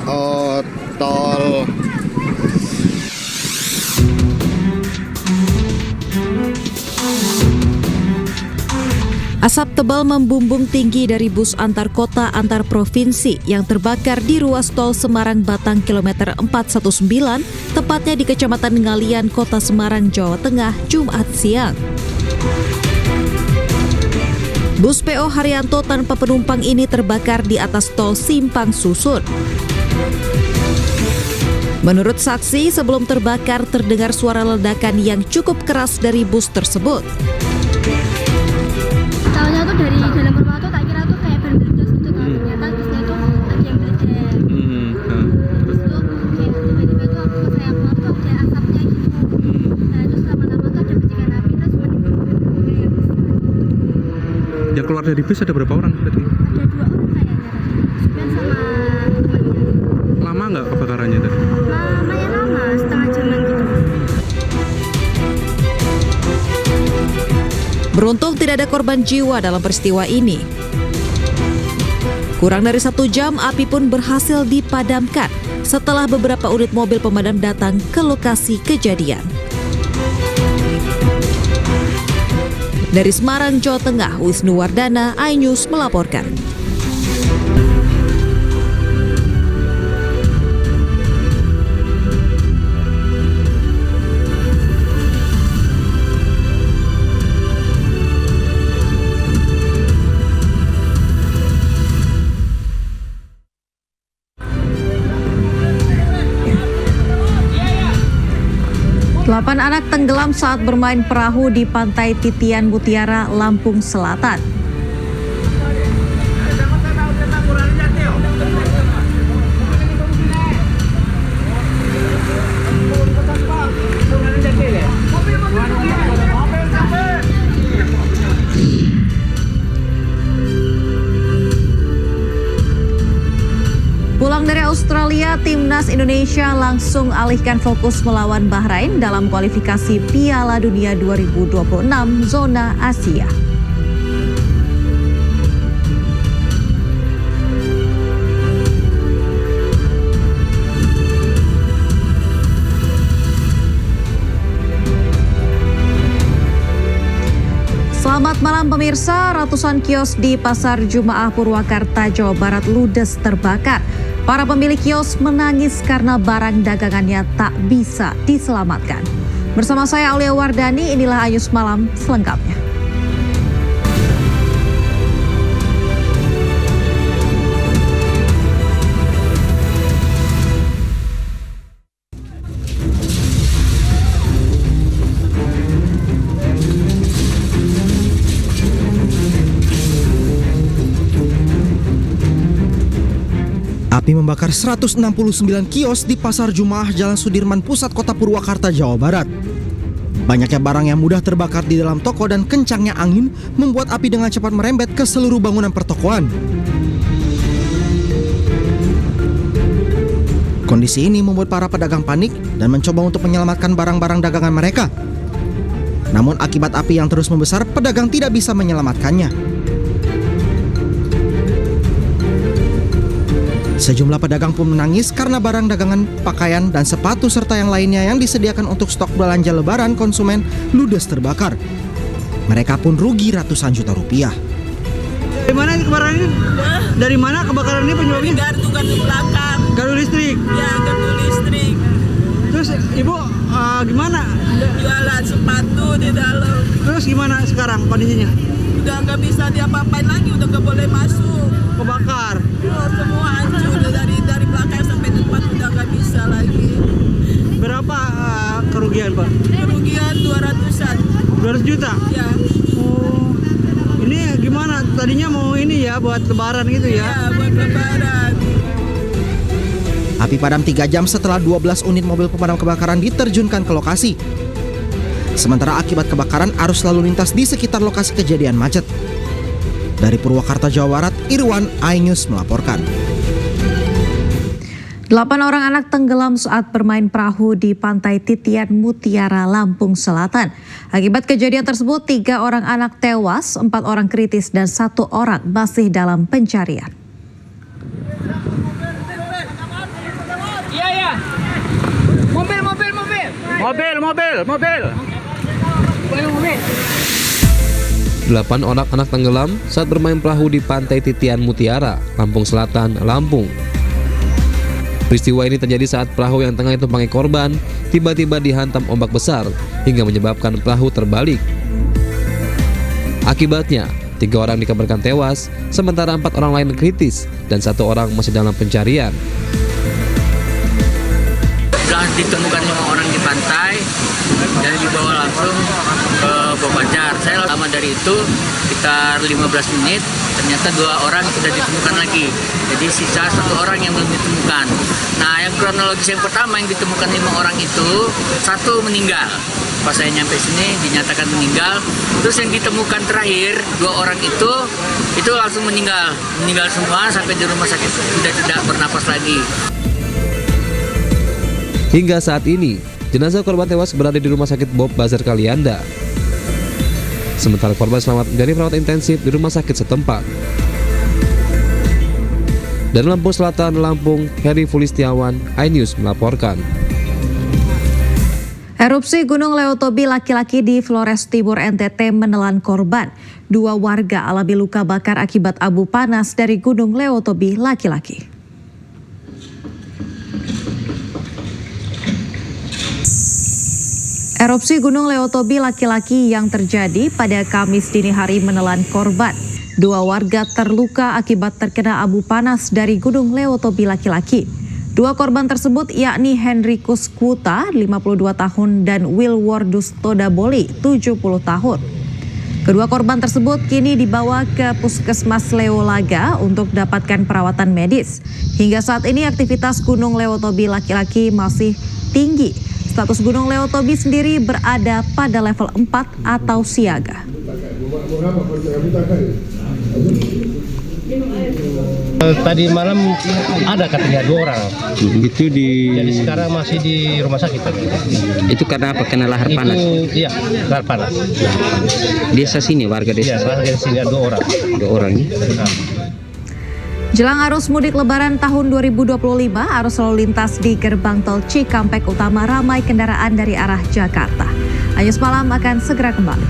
tol. Asap tebal membumbung tinggi dari bus antar kota antar provinsi yang terbakar di ruas tol Semarang-Batang kilometer 419, tepatnya di Kecamatan Ngalian, Kota Semarang, Jawa Tengah, Jumat siang. Bus PO Haryanto tanpa penumpang ini terbakar di atas tol Simpang Susun. Menurut saksi, sebelum terbakar terdengar suara ledakan yang cukup keras dari bus tersebut. Tahunya tuh dari dalam rumah tuh tak kira tuh kayak bermeledak gitu kan. Ternyata busnya tuh ada yang meledak. Terus tuh kayak tiba-tiba tuh aku saya keluar tuh ada asapnya gitu. Nah terus lama-lama tuh ada percikan api terus menimbulkan kayak besar. Yang keluar dari bus ada berapa orang berarti? Ada 2 orang kayaknya tadi. Supir sama temannya. Lama nggak kebakarannya tadi? Lumayan lama, setengah jaman gitu. Beruntung tidak ada korban jiwa dalam peristiwa ini. Kurang dari 1 jam, api pun berhasil dipadamkan setelah beberapa unit mobil pemadam datang ke lokasi kejadian. Dari Semarang, Jawa Tengah, Wisnu Wardana, iNews melaporkan. Delapan anak tenggelam saat bermain perahu di Pantai Titian Mutiara, Lampung Selatan. Pulang dari Australia, timnas Indonesia langsung alihkan fokus melawan Bahrain dalam kualifikasi Piala Dunia 2026 zona Asia. Selamat malam pemirsa, ratusan kios di Pasar Jumaah Purwakarta, Jawa Barat ludes terbakar. Para pemilik kios menangis karena barang dagangannya tak bisa diselamatkan. Bersama saya Aulia Wardani, inilah iNews Malam selengkapnya. Api membakar 169 kios di Pasar Jumaah Jalan Sudirman, Pusat Kota Purwakarta, Jawa Barat. Banyaknya barang yang mudah terbakar di dalam toko dan kencangnya angin membuat api dengan cepat merembet ke seluruh bangunan pertokoan. Kondisi ini membuat para pedagang panik dan mencoba untuk menyelamatkan barang-barang dagangan mereka. Namun akibat api yang terus membesar, pedagang tidak bisa menyelamatkannya. Sejumlah pedagang pun menangis karena barang dagangan, pakaian, dan sepatu serta yang lainnya yang disediakan untuk stok belanja lebaran konsumen ludes terbakar. Mereka pun rugi ratusan juta rupiah. Dari mana kebakaran ini? Dari mana kebakaran ini penyebabnya? Gardu belakang. Gardu listrik? Ya, gardu listrik. Terus ibu gimana? Jualan sepatu di dalam. Terus gimana sekarang kondisinya? Udah nggak bisa diapa-apain lagi, udah nggak boleh masuk. Kebakar? Oh, semua hancur, dari belakang sampai depan udah nggak bisa lagi. Berapa kerugian Pak? Kerugian 200-an. 200 juta? Ya. Oh, ini gimana? Tadinya mau ini ya buat lebaran gitu ya? Ya, buat lebaran. Api padam 3 jam setelah 12 unit mobil pemadam kebakaran diterjunkan ke lokasi. Sementara akibat kebakaran, arus lalu lintas di sekitar lokasi kejadian macet. Dari Purwakarta, Jawa Barat, Irwan, iNews melaporkan. 8 orang anak tenggelam saat bermain perahu di Pantai Titian Mutiara, Lampung Selatan. Akibat kejadian tersebut, 3 orang anak tewas, 4 orang kritis, dan 1 orang masih dalam pencarian. Delapan anak tenggelam saat bermain perahu di Pantai Titian Mutiara, Lampung Selatan, Lampung. Peristiwa ini terjadi saat perahu yang tengah ditumpangi korban tiba-tiba dihantam ombak besar hingga menyebabkan perahu terbalik. Akibatnya, 3 orang dikabarkan tewas, sementara 4 orang lain kritis dan 1 orang masih dalam pencarian. Sudah ditemukan 5 orang di pantai dan dibawa langsung ke Bobacar. Saya lama dari itu sekitar 15 menit, ternyata 2 orang sudah ditemukan lagi. Jadi sisa 1 orang yang belum ditemukan. Nah, yang kronologis yang pertama yang ditemukan 5 orang itu 1 meninggal. Pas saya nyampe sini dinyatakan meninggal. Terus yang ditemukan terakhir 2 orang itu langsung meninggal semua sampai di rumah sakit sudah tidak bernapas lagi. Hingga saat ini, jenazah korban tewas berada di Rumah Sakit Bob Bazar Kalianda. Sementara korban selamat menjadi perawat intensif di rumah sakit setempat. Dari Lampung Selatan, Lampung, Heri Fulistiawan, iNews melaporkan. Erupsi Gunung Leotobi laki-laki di Flores Timur NTT menelan korban. 2 warga alami luka bakar akibat abu panas dari Gunung Leotobi laki-laki. Erupsi Gunung Leotobi laki-laki yang terjadi pada Kamis dini hari menelan korban. 2 warga terluka akibat terkena abu panas dari Gunung Leotobi laki-laki. 2 korban tersebut yakni Henrikus Kuta, 52 tahun, dan Wilwardus Todaboli, 70 tahun. Kedua korban tersebut kini dibawa ke Puskesmas Leolaga untuk dapatkan perawatan medis. Hingga saat ini aktivitas Gunung Leotobi laki-laki masih tinggi. Status Gunung Leotobi sendiri berada pada level 4 atau siaga. Tadi malam ada katanya 2 orang. Itu di. Jadi sekarang masih di rumah sakit. Itu karena apa? Kena lahar panas. Iya, lahar panas. Desa sini, warga desa. Iya, warga sini ada 2 orang. 2 orang ini. Jelang arus mudik lebaran tahun 2025, arus lalu lintas di gerbang tol Cikampek Utama ramai kendaraan dari arah Jakarta. iNews Malam akan segera kembali.